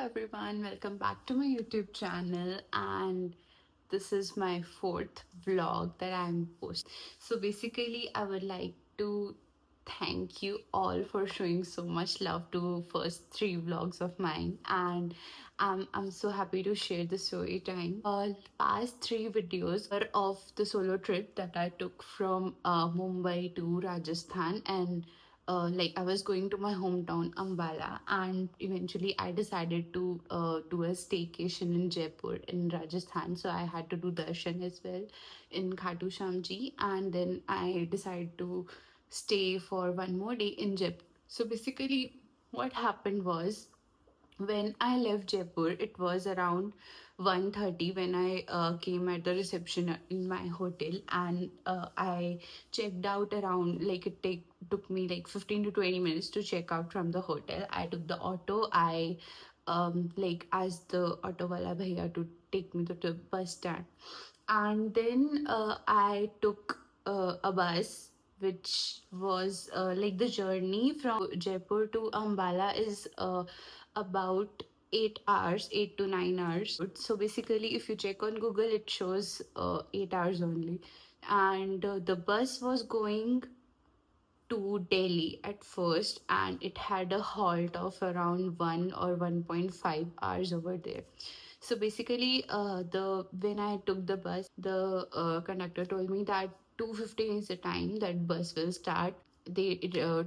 everyone, welcome back to my YouTube channel, and this is my fourth vlog that I'm posting. So basically, I would like to thank you all for showing so much love to first three vlogs of mine, and I'm so happy to share the story time. Past three videos are of the solo trip that I took from Mumbai to Rajasthan, and like I was going to my hometown Ambala, and eventually I decided to do a staycation in Jaipur in Rajasthan. So I had to do darshan as well in Khatu Shamji, and then I decided to stay for one more day in Jaipur. So basically, what happened was when I left Jaipur, it was around 1:30 when I came at the reception in my hotel, and I checked out around like took me like 15 to 20 minutes to check out from the hotel. I took the auto. I like asked the auto wala bhaiya to take me to the bus stand, and then I took a bus which was like the journey from Jaipur to Ambala is about 8 hours, 8 to 9 hours. So basically, if you check on Google, it shows 8 hours only. And the bus was going to Delhi at first, and it had a halt of around 1 or 1.5 hours over there. So basically, the when I took the bus, the conductor told me that 2:15 is the time that bus will start. They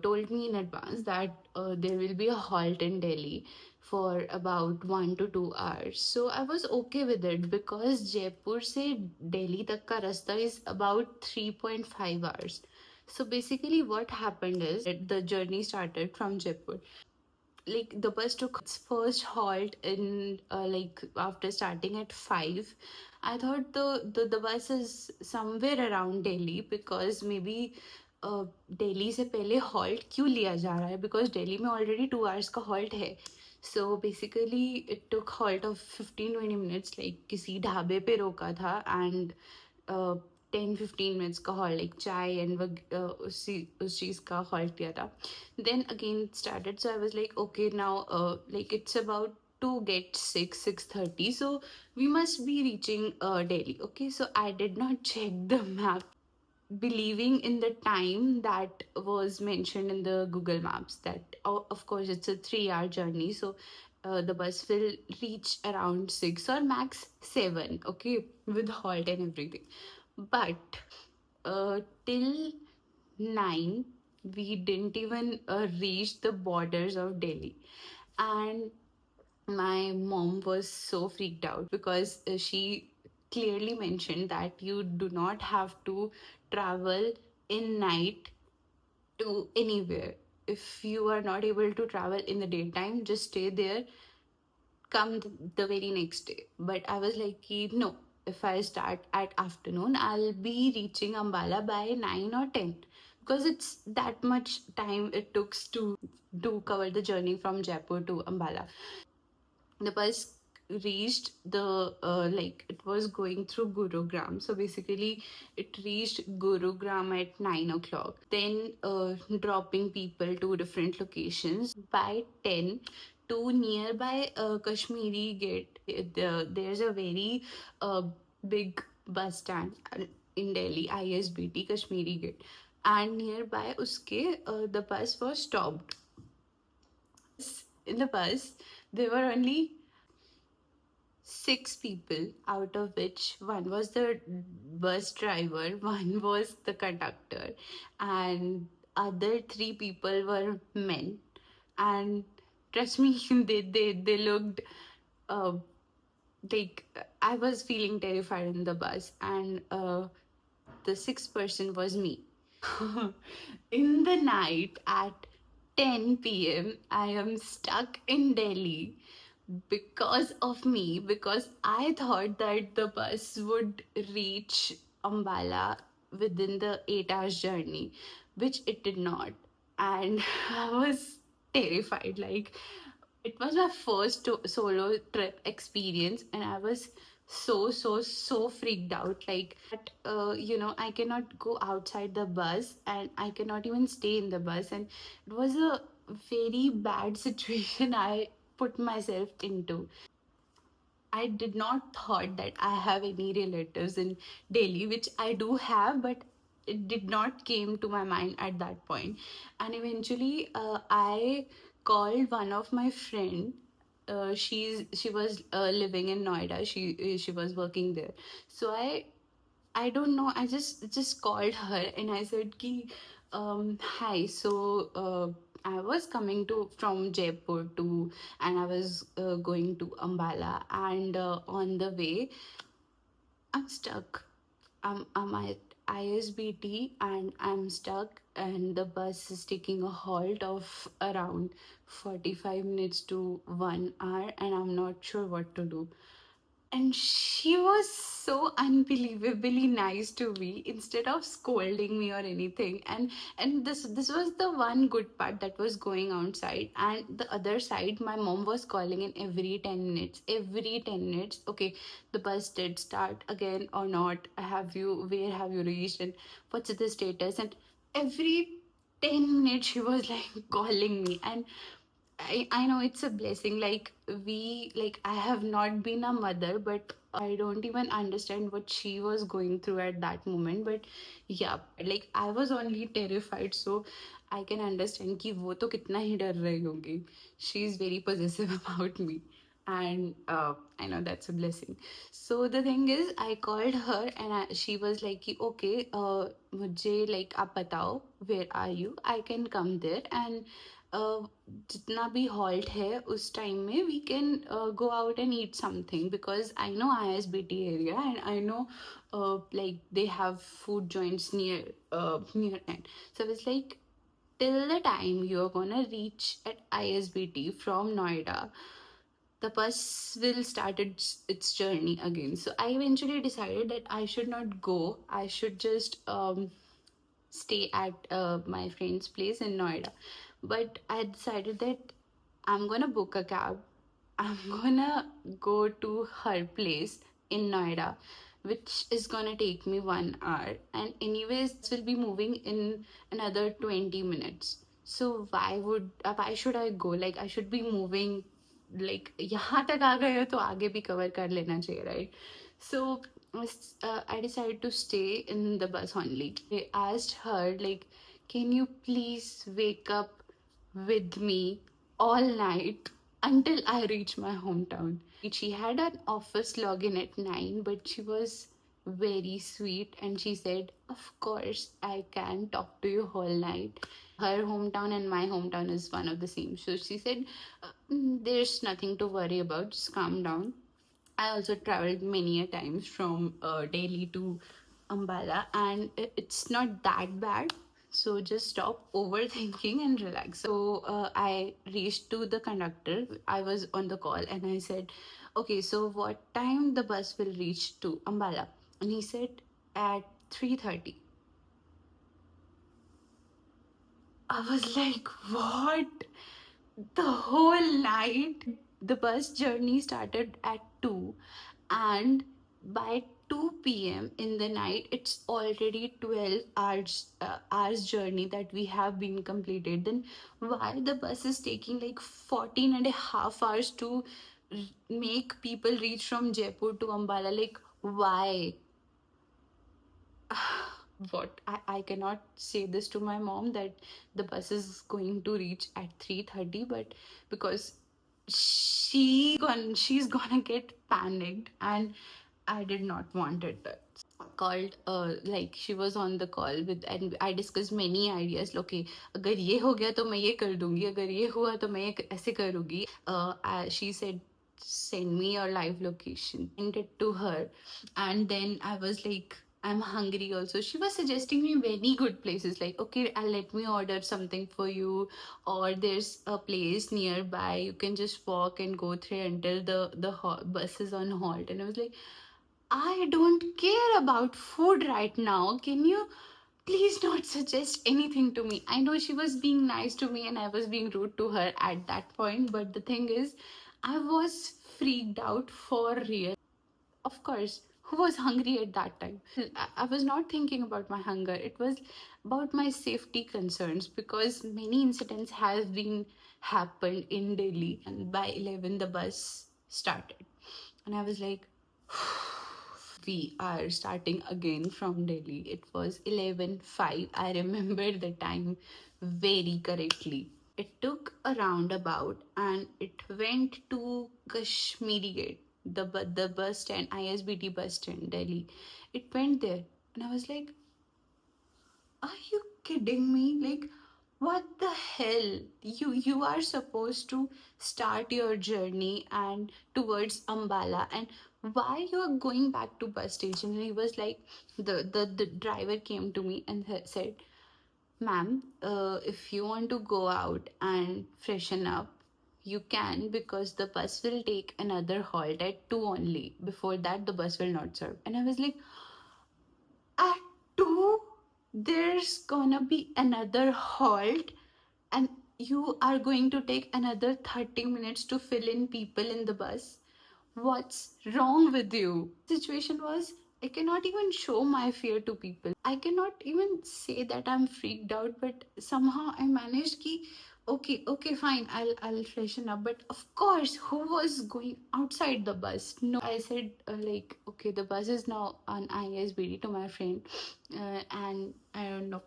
told me in advance that there will be a halt in Delhi for about 1 to 2 hours. So I was okay with it because Jaipur se Delhi tak ka rasta is about 3.5 hours. So basically, what happened is that the journey started from Jaipur. Like the bus took its first halt in like after starting at 5. I thought the bus is somewhere around Delhi because maybe Delhi से पहले halt क्यों लिया जा रहा है because Delhi में already 2 hours का halt है so basically it took halt of 15-20 minutes like किसी ढाबे पे रोका था एंड 10-15 minutes का हॉल्ट लाइक चाय एंड उस चीज़ का हॉल्ट किया था then again started so I was like okay now like it's about to get 6:30, so we must be reaching Delhi. Okay, so I did not check the map believing in the time that was mentioned in the Google Maps that of course it's a 3 hour journey, so the bus will reach around 6 or max 7, okay, with halt and everything. But till 9 we didn't even reach the borders of Delhi, and my mom was so freaked out because she clearly mentioned that you do not have to travel in night to anywhere. If you are not able to travel in the daytime, just stay there, come the very next day. But I was like, no, if I start at afternoon, I'll be reaching Ambala by 9 or 10 because it's that much time it took to cover the journey from Jaipur to Ambala. The bus reached the like it was going through Gurugram. So basically, it reached Gurugram at 9 o'clock. Then dropping people to different locations by 10 to nearby Kashmiri Gate. There's a very uh, big bus stand in Delhi, ISBT Kashmiri Gate, and nearby uske the bus was stopped. In the bus, there were only 6 people, out of which one was the bus driver, one was the conductor, and other 3 people were men. And trust me, they looked uh, like I was feeling terrified in the bus, and the sixth person was me. In the night at 10 p.m., I am stuck in Delhi because of me, because I thought that the bus would reach Ambala within the 8 hours journey, which it did not. And I was terrified. Like, it was my first solo trip experience, and I was so freaked out. Like, I cannot go outside the bus, and I cannot even stay in the bus. And it was a very bad situation. I put myself into. I did not thought that I have any relatives in Delhi, which I do have, but it did not came to my mind at that point. And eventually, I called one of my friend. She was living in Noida. She was working there. So I don't know. I just called her and I said ki, hi. So I was coming to from Jaipur to, and I was going to Ambala, and on the way I'm stuck. I'm at ISBT and I'm stuck, and the bus is taking a halt of around 45 minutes to 1 hour, and I'm not sure what to do. And she was so unbelievably nice to me instead of scolding me or anything. And this was the one good part that was going outside. And the other side, my mom was calling in every 10 minutes. Every 10 minutes. Okay, the bus did start again or not? Where have you reached? And what's the status? And every 10 minutes she was like calling me. And I know it's a blessing. Like I have not been a mother, but I don't even understand what she was going through at that moment. But yeah, like I was only terrified, so I can understand कि वो तो कितना ही डर रही होगी. She's very possessive about me, and I know that's a blessing. So the thing is, I called her and she was like कि okay, मुझे like आप बताओ where are you? I can come there and जितना भी halt है उस time में we can go out and eat something because I know ISBT area and I know like they have food joints near end. So it's like till the time you're gonna reach at ISBT from Noida, the bus will start its journey again. So I eventually decided that I should not go. I should just stay at my friend's place in Noida. But I decided that I'm gonna book a cab. I'm gonna go to her place in Noida, which is gonna take me 1 hour. And anyways, this will be moving in another 20 minutes. So why should I go? Like I should be moving like यहाँ तक आ गए हो तो आगे भी cover कर लेना चाहिए, right? So I decided to stay in the bus only. I asked her like, can you please wake up with me all night until I reach my hometown? She had an office login at 9, but she was very sweet and she said, of course, I can talk to you whole night. Her hometown and my hometown is one of the same. So she said, there's nothing to worry about, just calm down. I also traveled many a times from Delhi to Ambala, and it's not that bad. So just stop overthinking and relax. So I reached to the conductor. I was on the call, and I said, "Okay, so what time the bus will reach to Ambala?" And he said, "At 3:30." I was like, "What?" The whole night. The bus journey started at 2, and by 2 p.m. in the night, it's already 12 hours journey that we have been completed. Then why the bus is taking like 14 and a half hours to make people reach from Jaipur to Ambala? Like, why? What I cannot say this to my mom that the bus is going to reach at 3:30, but because she's gonna get panicked, and I did not want it that. Called like she was on the call with, and I discussed many ideas. Okay, अगर ये हो गया तो मैं ये कर दूंगी, अगर ये हुआ तो मैं ये ऐसे करूंगी. She said send me your live location. Sent it to her, and then I was like, I'm hungry also. She was suggesting me many good places like, okay, let me order something for you, or there's a place nearby you can just walk and go through until the bus is on halt. And I was like, I don't care about food right now. Can you please not suggest anything to me? I know she was being nice to me and I was being rude to her at that point, but the thing is, I was freaked out for real. Of course, who was hungry at that time? I was not thinking about my hunger. It was about my safety concerns because many incidents have been happened in Delhi. And by 11, the bus started. And I was like, we are starting again from Delhi. It was 11:05. I remember the time very correctly. It took a roundabout and it went to Kashmiri Gate, the bus stand, ISBT bus stand, Delhi. It went there. And I was like, are you kidding me? Like, what the hell? You are supposed to start your journey and towards Ambala, and why you are going back to bus station? And he was like, the driver came to me and said, ma'am, if you want to go out and freshen up, you can, because the bus will take another halt at 2 only. Before that, the bus will not serve. And I was like, at 2, there's gonna be another halt, and you are going to take another 30 minutes to fill in people in the bus. What's wrong with you? Situation was, I cannot even show my fear to people. I cannot even say that I'm freaked out, but somehow I managed ki, okay, fine, I'll freshen up. But of course, who was going outside the bus? No, I said, like, okay, the bus is now on ISBD to my friend, and I don't know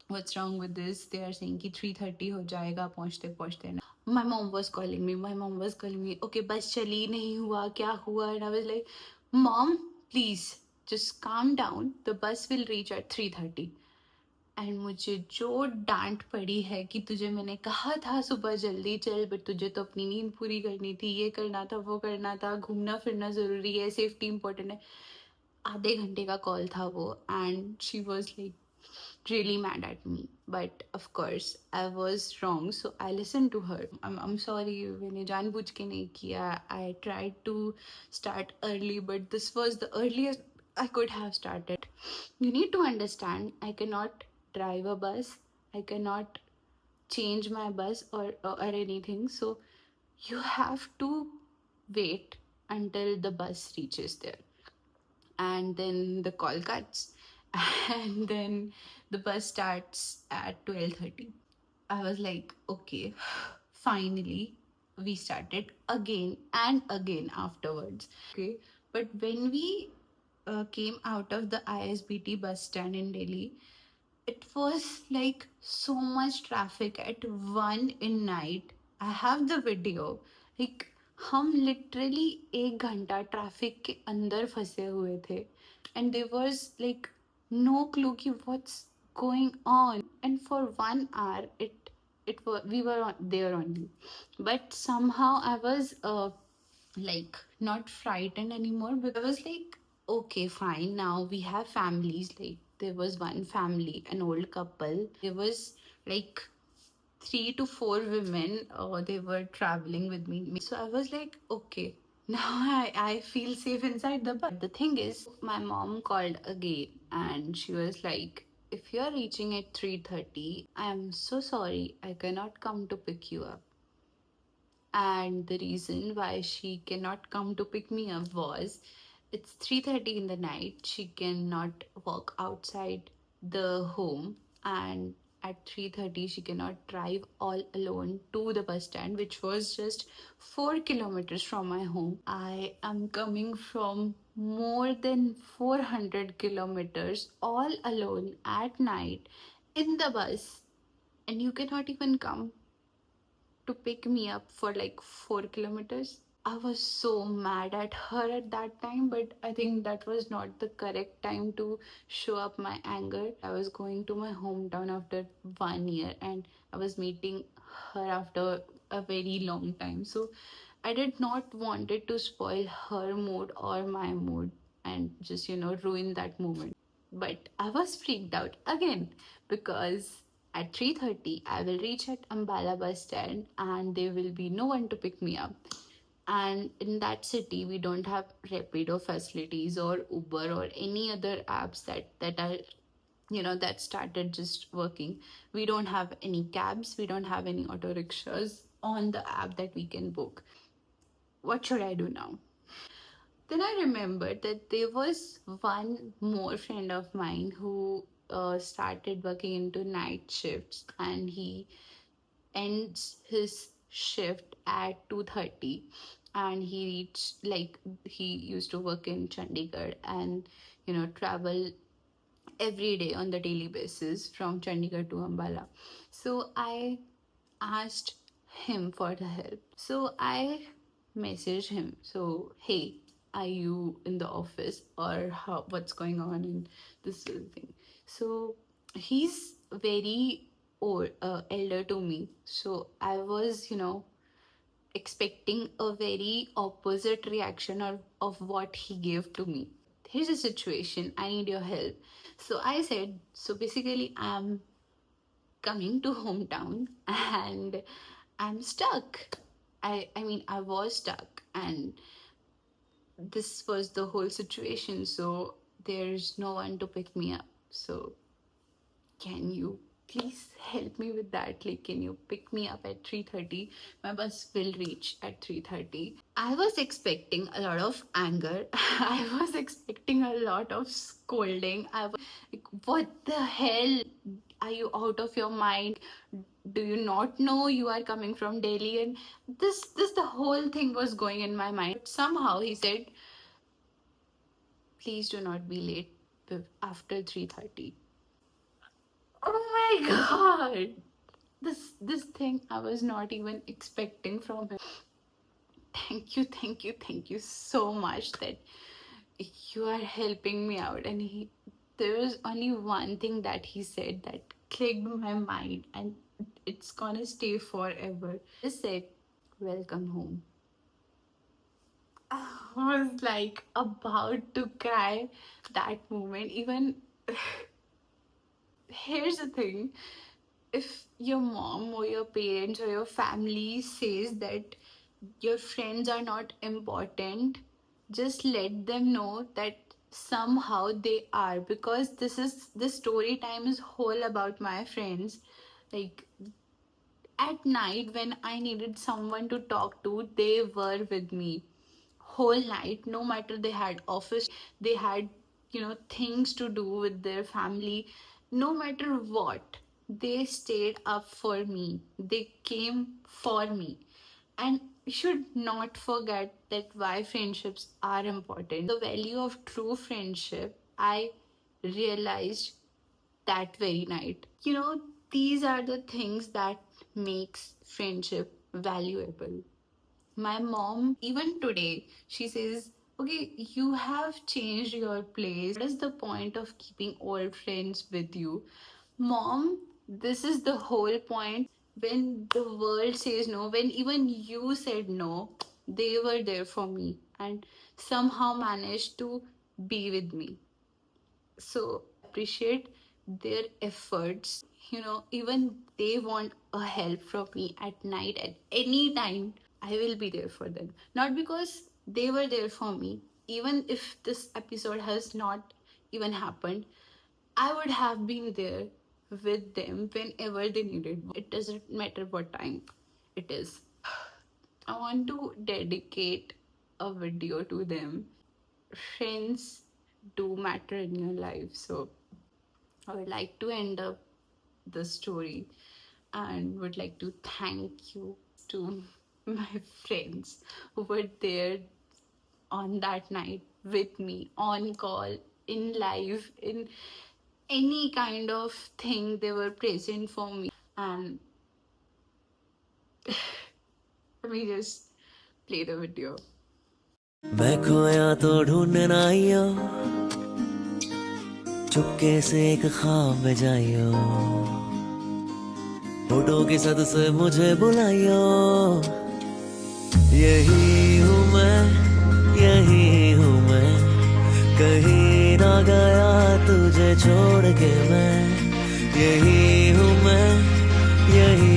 what's wrong with this. They are saying कि 3:30 हो जाएगा पहुँचते पहुँचते ना. My mom was calling me. Okay, bus चली नहीं हुआ क्या हुआ? And I was like, Mom, please just calm down. The bus will reach at 3:30. And मुझे जो डांट पड़ी है कि तुझे मैंने कहा था सुबह जल्दी चल, बट तुझे तो अपनी नींद पूरी करनी थी, ये करना था, वो करना था, घूमना फिरना ज़रूरी है, सेफ्टी इंपॉर्टेंट है. आधे घंटे का कॉल था वो, and she was like really mad at me. But of course, I was wrong, so I listened to her. I'm sorry, मैंने जानबूझ के नहीं किया. I tried to start early, but this was the earliest I could have started. You need to understand, I cannot drive a bus. I cannot change my bus or anything. So you have to wait until the bus reaches there, and then the call cuts, and then the bus starts at 12:30. I was like, okay, finally we started again and again afterwards. Okay, but when we came out of the ISBT bus stand in Delhi, it was like so much traffic at 1 in night. I have the video. Like, हम literally 1 घंटा traffic के अंदर फंसे हुए थे, and there was like no clue कि what's going on. And for 1 hour, it was, we were there only, but somehow I was like not frightened anymore, because I was like, okay, fine, now we have families. Like, there was one family, an old couple. There was like 3 to 4 women, they were traveling with me. So I was like, okay, now I feel safe inside the bus. The thing is, my mom called again and she was like, if you're reaching at 3:30, I'm so sorry, I cannot come to pick you up. And the reason why she cannot come to pick me up was, it's 3:30 in the night, she cannot walk outside the home, and at 3:30 she cannot drive all alone to the bus stand, which was just 4 kilometers from my home. I am coming from more than 400 kilometers all alone at night in the bus, and you cannot even come to pick me up for like 4 kilometers. I was so mad at her at that time, but I think that was not the correct time to show up my anger. I was going to my hometown after 1 year, and I was meeting her after a very long time. So I did not wanted to spoil her mood or my mood and just, ruin that moment. But I was freaked out again, because at 3:30 I will reach at Ambala bus stand and there will be no one to pick me up. And in that city we don't have Rapido facilities or Uber or any other apps that are, that started just working. We don't have any cabs, we don't have any auto rickshaws on the app that we can book. What should I do now? Then I remembered that there was one more friend of mine who started working into night shifts, and he ends his shift at 2:30, and he reached, like, he used to work in Chandigarh and travel every day on the daily basis from Chandigarh to Ambala. So I asked him for the help. So I messaged him. So, hey, are you in the office, or what's going on in this little thing? So he's very old, elder to me. So I was, expecting a very opposite reaction of what he gave to me. Here's a situation, I need your help. So I said, so basically, I'm coming to hometown and I'm stuck. I mean, I was stuck, and this was the whole situation. So there's no one to pick me up. So can you please help me with that? Like, can you pick me up at 3:30? My bus will reach at 3:30. I was expecting a lot of anger. I was expecting a lot of scolding. I was like, what the hell? Are you out of your mind? Do you not know you are coming from Delhi? And this the whole thing was going in my mind. But somehow he said, please do not be late after 3:30. Oh my god. This thing I was not even expecting from him. Thank you so much that you are helping me out. And there was only one thing that he said that clicked my mind, and it's gonna stay forever. He said, welcome home. I was like about to cry that moment. Even here's the thing, if your mom or your parents or your family says that your friends are not important, just let them know that somehow they are, because this story time is whole about my friends. Like, at night when I needed someone to talk to, they were with me whole night. No matter they had office, they had things to do with their family, no matter what, they stayed up for me, they came for me. And we should not forget that why friendships are important. The value of true friendship I realized that very night. These are the things that makes friendship valuable. My mom, even today, she says, okay, you have changed your place. What is the point of keeping old friends with you? Mom, this is the whole point. When the world says no, when even you said no, they were there for me and somehow managed to be with me. So appreciate their efforts. Even they want a help from me at night, at any time, I will be there for them. Not because they were there for me, even if this episode has not even happened, I would have been there with them whenever they needed. It doesn't matter what time it is. I want to dedicate a video to them. Friends do matter in your life. So I would like to end up the story and would like to thank you to my friends who were there on that night with me, on call, in live, in any kind of thing. They were present for me. And let me just play the video. मैं खोया तो ढूंढना आइयो, चुपके से एक ख्वाब में जाइयो, होठों की सद से मुझे बुलाइयो। यही हूँ मैं, यही हूँ मैं, कहीं ना गया तुझे छोड़ के मैं। यही हूँ मैं, यही